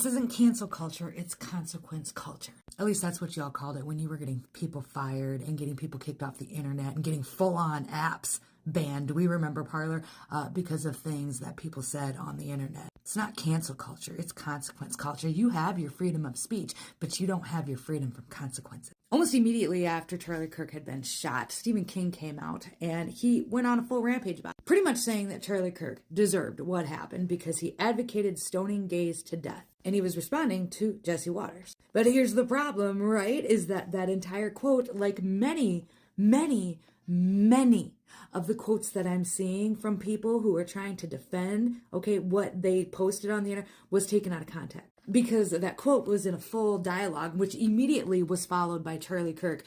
This isn't cancel culture, it's consequence culture. At least that's what y'all called it when you were getting people fired and getting people kicked off the internet and getting full-on apps banned. We remember Parler because of things that people said on the internet. It's not cancel culture, it's consequence culture. You have your freedom of speech, but you don't have your freedom from consequences. Almost immediately after Charlie Kirk had been shot, Stephen King came out and he went on a full rampage about it, pretty much saying that Charlie Kirk deserved what happened because he advocated stoning gays to death. And he was responding to Jesse Waters. But here's the problem, right? Is that entire quote, like many of the quotes that I'm seeing from people who are trying to defend, what they posted on the internet was taken out of context. Because that quote was in a full dialogue, which immediately was followed by Charlie Kirk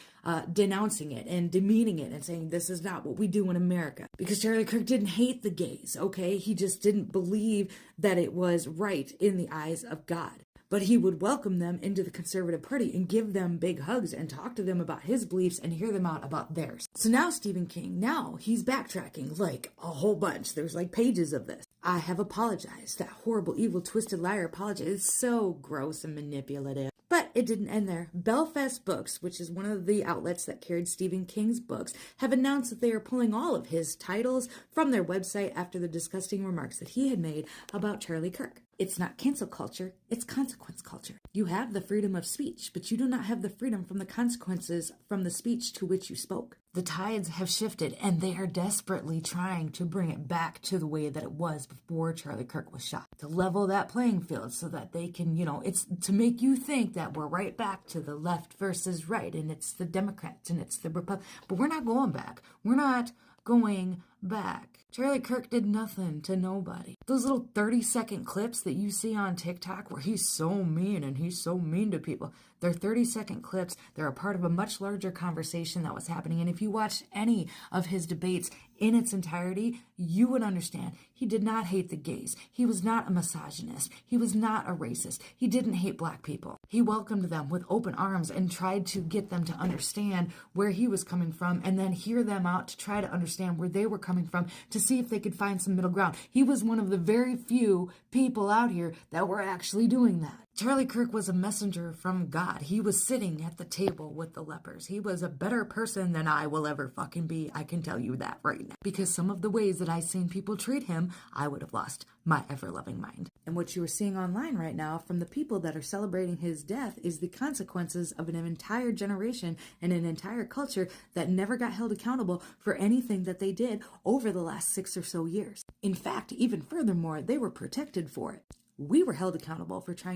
denouncing it and demeaning it and saying, this is not what we do in America. Because Charlie Kirk didn't hate the gays, He just didn't believe that it was right in the eyes of God. But he would welcome them into the conservative party and give them big hugs and talk to them about his beliefs and hear them out about theirs. So now Stephen King, he's backtracking like a whole bunch. There's like pages of this. I have apologized. That horrible, evil, twisted liar apology is so gross and manipulative. But it didn't end there. Belfast Books, which is one of the outlets that carried Stephen King's books, have announced that they are pulling all of his titles from their website after the disgusting remarks that he had made about Charlie Kirk. It's not cancel culture, it's consequence culture. You have the freedom of speech, but you do not have the freedom from the consequences from the speech to which you spoke. The tides have shifted, and they are desperately trying to bring it back to the way that it was before Charlie Kirk was shot. To level that playing field so that they can, it's to make you think that we're right back to the left versus right, and it's the Democrats and it's the Republicans. But we're not going back. We're not going back. Charlie Kirk did nothing to nobody. Those little 30-second clips that you see on TikTok where he's so mean and he's so mean to people, they're 30-second clips. They're a part of a much larger conversation that was happening. And if you watched any of his debates in its entirety, you would understand he did not hate the gays. He was not a misogynist. He was not a racist. He didn't hate black people. He welcomed them with open arms and tried to get them to understand where he was coming from and then hear them out to try to understand where they were coming from to see if they could find some middle ground. He was one of the very few people out here that were actually doing that. Charlie Kirk was a messenger from God. He was sitting at the table with the lepers. He was a better person than I will ever fucking be. I can tell you that right now. Because some of the ways that I've seen people treat him, I would have lost my ever-loving mind. And what you are seeing online right now from the people that are celebrating his death is the consequences of an entire generation and an entire culture that never got held accountable for anything that they did over the last 6 or so years. In fact, even furthermore, they were protected for it. We were held accountable for trying